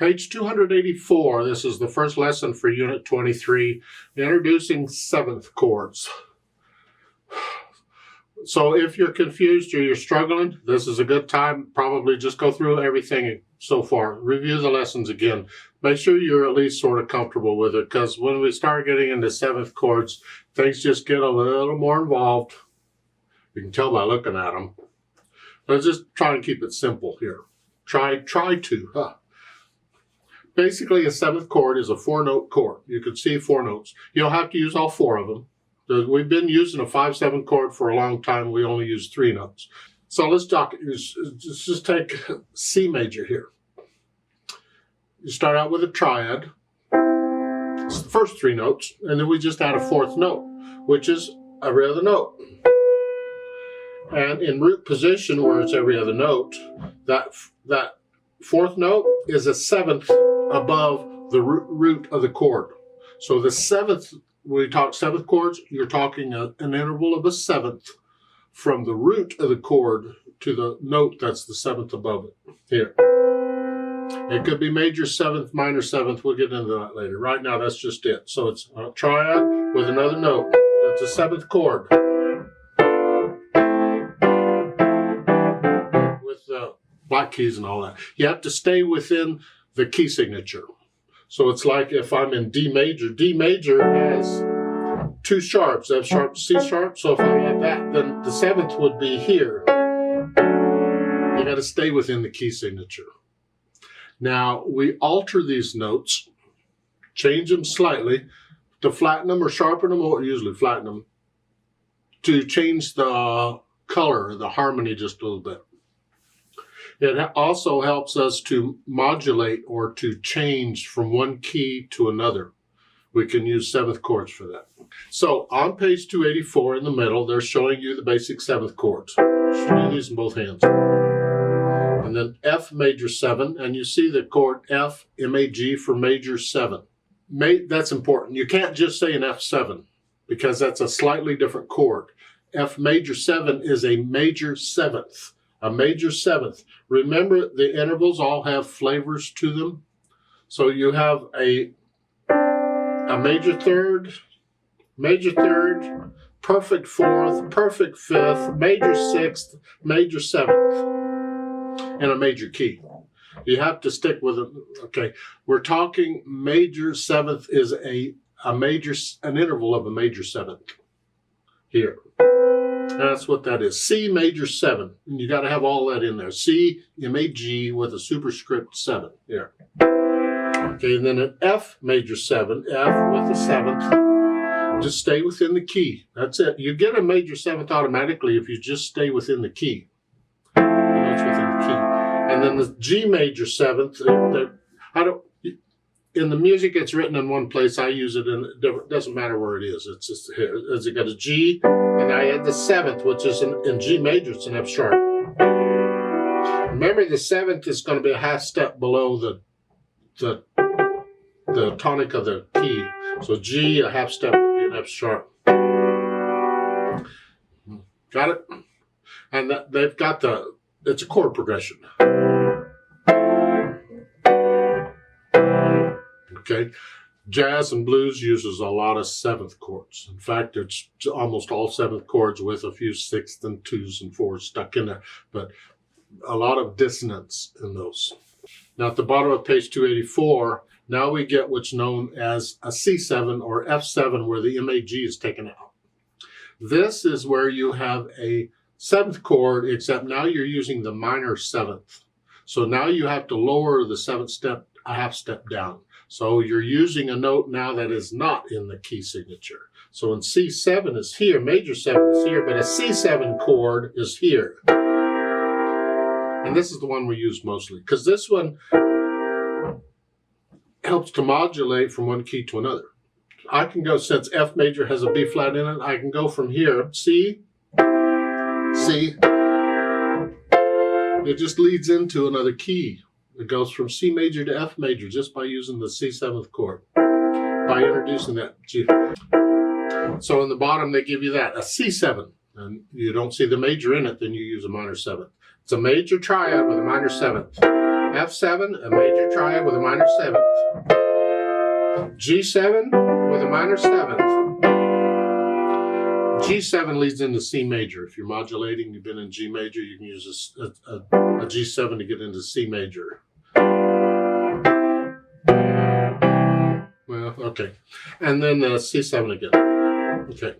Page 284, this is the first lesson for Unit 23, introducing seventh chords. So if you're confused or you're struggling, this is a good time. Probably just go through everything so far. Review the lessons again. Make sure you're at least sort of comfortable with it, because when we start getting into seventh chords, things just get a little more involved. You can tell by looking at them. Let's just try and keep it simple here. Try to. Basically, a seventh chord is a four-note chord. You can see four notes. You don't have to use all four of them. We've been using a 5/7 chord for a long time. We only use three notes. So let's just take C major here. You start out with a triad. It's the first three notes, and then we just add a fourth note, which is every other note. And in root position, where it's every other note, that fourth note is a seventh above the root of the chord. So the seventh, when we talk seventh chords, you're talking an interval of a seventh from the root of the chord to the note that's the seventh above it. Here. It could be major seventh, minor seventh. We'll get into that later. Right now, that's just it. So it's a triad with another note. That's a seventh chord. With the black keys and all that. You have to stay within the key signature. So it's like if I'm in D major has two sharps, F sharp, C sharp. So if I had that, then the seventh would be here. You got to stay within the key signature. Now we alter these notes, change them slightly to flatten them or sharpen them, or usually flatten them, to change the color, the harmony just a little bit. It also helps us to modulate or to change from one key to another. We can use seventh chords for that. So on page 284 in the middle, they're showing you the basic seventh chords. You should do these in both hands. And then F major 7, and you see the chord F, M-A-G for major 7. That's important. You can't just say an F7 because that's a slightly different chord. F major 7 is a major seventh. A major seventh. Remember, the intervals all have flavors to them. So you have a major third, perfect fourth, perfect fifth, major sixth, major seventh, and a major key. You have to stick with it. Okay, we're talking major seventh is an interval of a major seventh here. That's what that is. C major 7. And you got to have all that in there. C, M-A-G with a superscript 7 here. Okay, and then an F major 7, F with the 7th. Just stay within the key. That's it. You get a major 7th automatically if you just stay within the key. That's within the key. And then the G major 7th. In the music, it's written in one place. I use it in different. Doesn't matter where it is. It's just here. As it got a G, and I had the 7th, which is in G major. It's an F sharp. Remember, the 7th is going to be a half step below the tonic of the key. So G, a half step would be an F sharp. Got it? And they've got it's a chord progression. Okay, jazz and blues uses a lot of seventh chords. In fact, it's almost all seventh chords with a few sixths and twos and fours stuck in there, but a lot of dissonance in those. Now at the bottom of page 284, now we get what's known as a C7 or F7 where the M-A-G is taken out. This is where you have a seventh chord, except now you're using the minor seventh. So now you have to lower the seventh step a half step down. So you're using a note now that is not in the key signature. So when C7 is here, major 7 is here, but a C7 chord is here. And this is the one we use mostly, because this one helps to modulate from one key to another. I can go, since F major has a B flat in it, I can go from here, C, C. It just leads into another key. It goes from C major to F major just by using the C7th chord, by introducing that G. So in the bottom, they give you that, a C7. And you don't see the major in it, then you use a minor 7th. It's a major triad with a minor 7th. F7, a major triad with a minor 7th. G7 with a minor 7th. G7 leads into C major. If you're modulating, you've been in G major, you can use a G7 to get into C major. Well, okay. And then C7 again. Okay.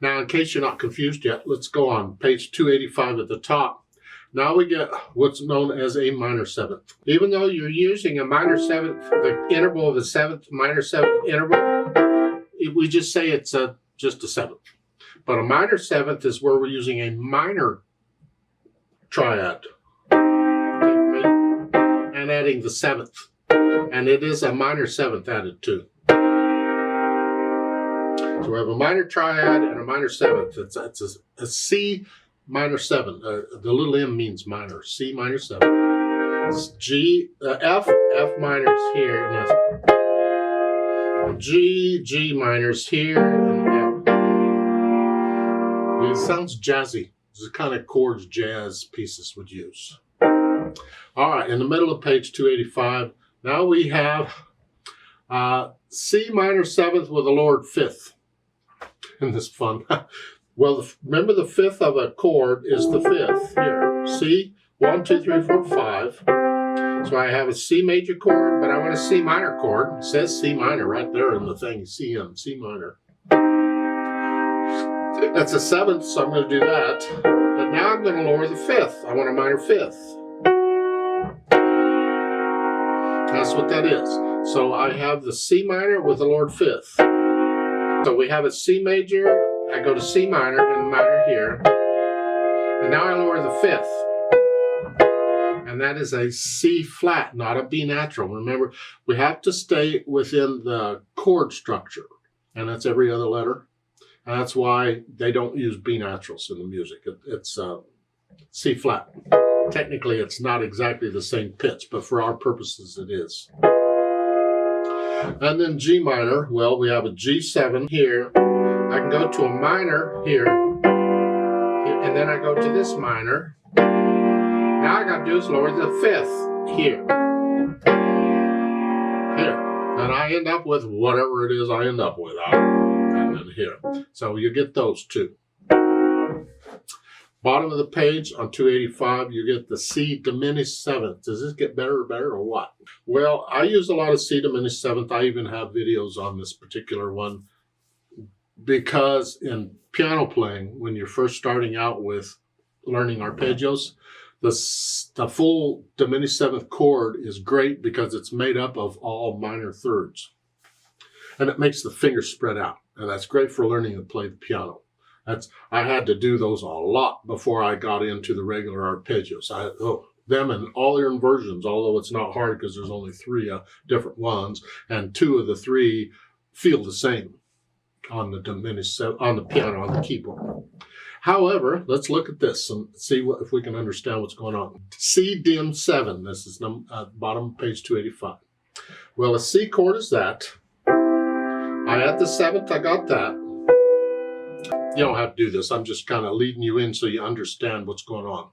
Now, in case you're not confused yet, let's go on. Page 285 at the top. Now we get what's known as a minor 7th. Even though you're using a minor 7th, the interval of the 7th, minor 7th interval, we just say it's just a 7th. But a minor 7th is where we're using a minor triad and adding the 7th. And it is a minor 7th added too. So we have a minor triad and a minor 7th. It's a C minor 7. The little m means minor. C minor 7. G, F minor's here, and G minor's here, and F. It sounds jazzy. It's the kind of chords jazz pieces would use. All right, in the middle of page 285, now we have C minor 7th with a lowered 5th. Isn't this fun? Well, remember the 5th of a chord is the 5th here. C, 1, 2, 3, 4, 5. So I have a C major chord, but I want a C minor chord. It says C minor right there in the thing, C minor. That's a 7th, so I'm going to do that. But now I'm going to lower the 5th. I want a minor 5th. That's what that is. So I have the C minor with the lowered 5th. So we have a C major, I go to C minor and minor here. And now I lower the 5th. And that is a C flat, not a B natural. Remember, we have to stay within the chord structure. And that's every other letter. And that's why they don't use B naturals in the music. It's C flat. Technically, it's not exactly the same pitch, but for our purposes, it is. And then G minor, well, we have a G7 here. I can go to a minor here, and then I go to this minor. Now I got to do is lower the 5th here. Here. And I end up with whatever it is I end up with. And then here. So you get those two. Bottom of the page on 285, you get the C diminished 7th. Does this get better or what? Well, I use a lot of C diminished 7th. I even have videos on this particular one because in piano playing, when you're first starting out with learning arpeggios, the full diminished 7th chord is great because it's made up of all minor thirds. And it makes the fingers spread out. And that's great for learning to play the piano. I had to do those a lot before I got into the regular arpeggios. Them and all their inversions, although it's not hard because there's only 3 different ones, and 2 of the 3 feel the same on the on the piano, on the keyboard. However, let's look at this and see if we can understand what's going on. C dim 7. This is bottom of page 285. Well, a C chord is that. I add the 7th. I got that. You don't have to do this. I'm just kind of leading you in so you understand what's going on.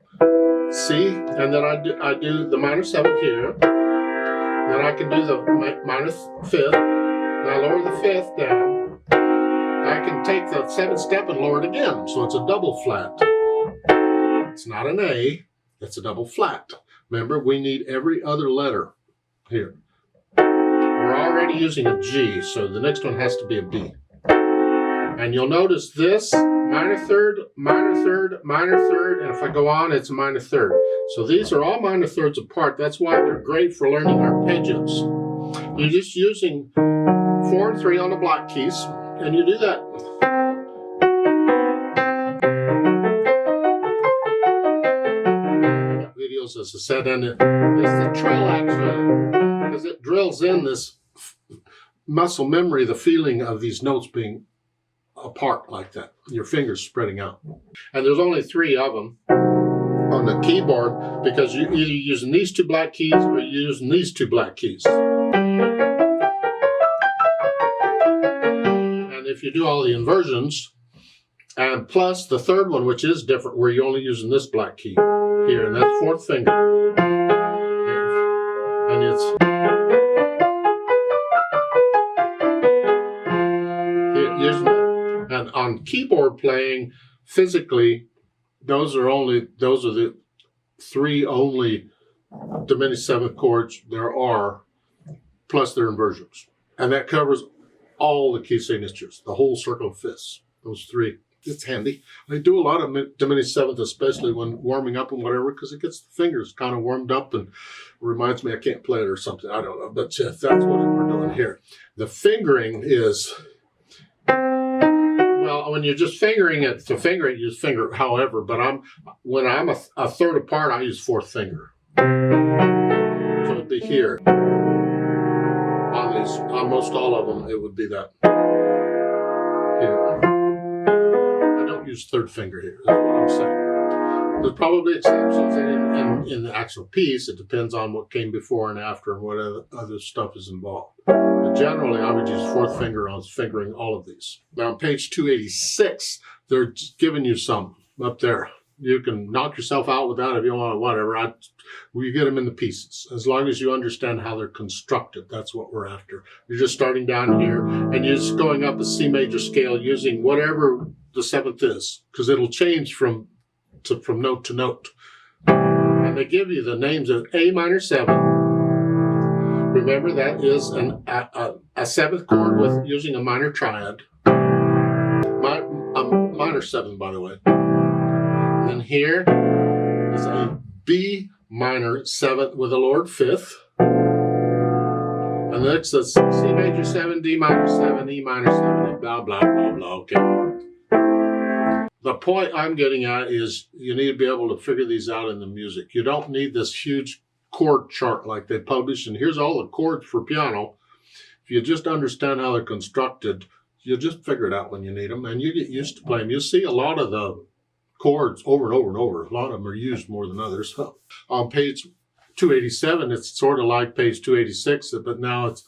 C, and then I do the minor 7th here. Then I can do the minor 5th. And I lower the 5th down. I can take the 7th step and lower it again. So it's a double flat. It's not an A. It's a double flat. Remember, we need every other letter here. We're already using a G, so the next one has to be a B. And you'll notice this, minor 3rd, minor 3rd, minor 3rd, and if I go on, it's a minor 3rd. So these are all minor 3rds apart. That's why they're great for learning arpeggios. You're just using 4 and 3 on the block keys, and you do that. Videos, as I said, and it's the trill actually, because it drills in this muscle memory, the feeling of these notes being apart like that, your fingers spreading out. And there's only 3 of them on the keyboard because you're either using these 2 black keys or you're using these 2 black keys. And if you do all the inversions, and plus the 3rd one, which is different, where you're only using this black key here, and that's 4th finger. Here. is. And on keyboard playing, physically, those are the three only diminished seventh chords there are, plus their inversions. And that covers all the key signatures, the whole circle of fifths, those three. It's handy. I do a lot of diminished seventh, especially when warming up and whatever, because it gets the fingers kind of warmed up and reminds me I can't play it or something. I don't know, but that's what we're doing here. The fingering is, well, when you're just fingering it, to finger it, you just finger it however, but when I'm a third apart, I use fourth finger. So it'd be here. On most all of them, it would be that here. I don't use third finger here, that's what I'm saying. There's probably exceptions in the actual piece. It depends on what came before and after and what other stuff is involved. But generally, I would use fourth finger on fingering all of these. Now, on page 286, they're giving you some up there. You can knock yourself out with that if you want, whatever. We get them in the pieces. As long as you understand how they're constructed, that's what we're after. You're just starting down here, and you're just going up a C major scale using whatever the seventh is, because it'll change from note to note. And they give you the names of A minor 7. Remember, that is a seventh chord with using a minor triad. A minor 7, by the way. And here is a B minor 7th with a lowered 5th. And next is C major 7, D minor 7, E minor 7, blah, blah, blah, blah. Okay. The point I'm getting at is you need to be able to figure these out in the music. You don't need this huge chord chart like they publish, and here's all the chords for piano. If you just understand how they're constructed, you'll just figure it out when you need them, and you get used to playing. You'll see a lot of the chords over and over and over. A lot of them are used more than others. On page 287, it's sort of like page 286, but now it's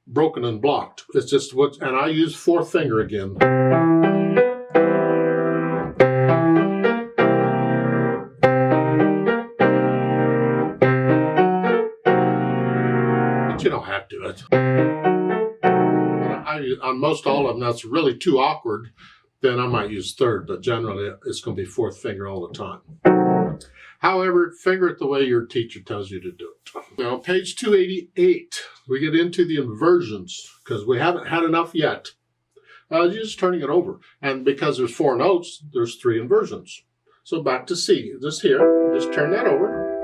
broken and blocked. It's just and I use fourth finger again. But you don't have to. On most all of them, that's really too awkward. Then I might use third, but generally it's going to be fourth finger all the time. However, finger it the way your teacher tells you to do it. Now, page 288, we get into the inversions, because we haven't had enough yet. You're just turning it over. And because there's 4 notes, there's 3 inversions. So back to C, just here, just turn that over.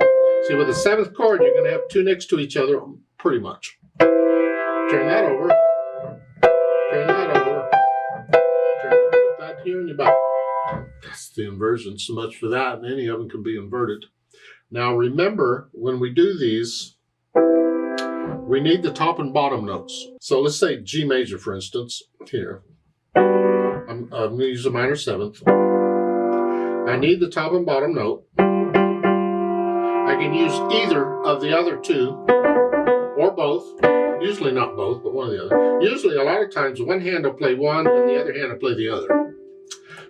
See, with the 7th chord, you're going to have 2 next to each other, pretty much. Turn that over. Turn that over. Here in your back. That's the inversion. So much for that, and any of them can be inverted. Now remember, when we do these, we need the top and bottom notes. So let's say G major, for instance, here. I'm going to use a minor 7th. I need the top and bottom note. I can use either of the other 2, or both. Usually not both, but one or the other. Usually, a lot of times, one hand will play one, and the other hand will play the other.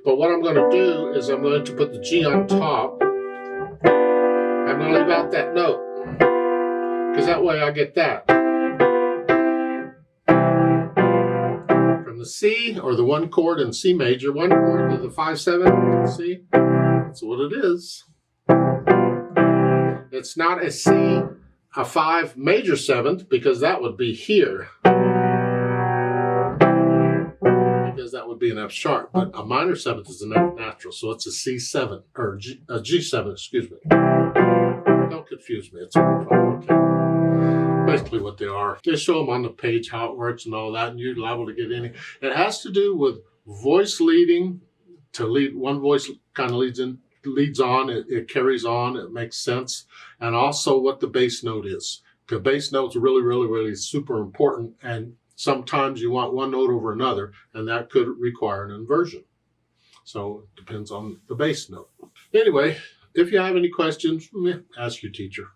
But what I'm going to do is I'm going to put the G on top. I'm going to leave out that note, because that way I get that. From the C, or the 1 chord in C major, 1 chord to the 5/7, C, that's what it is. It's not a C, a 5 major 7th, because that would be here. Because that would be an F sharp, but a minor 7th is an F natural, so it's a C7, or a G7, excuse me. Don't confuse me, it's all fine, okay. Basically what they are. They show them on the page how it works and all that, and you're liable to get any. It has to do with voice leading, to lead, one voice kind of leads on, it carries on, it makes sense, and also what the bass note is. The bass note's really, really, really super important, and sometimes you want one note over another, and that could require an inversion. So it depends on the bass note. Anyway, if you have any questions, ask your teacher.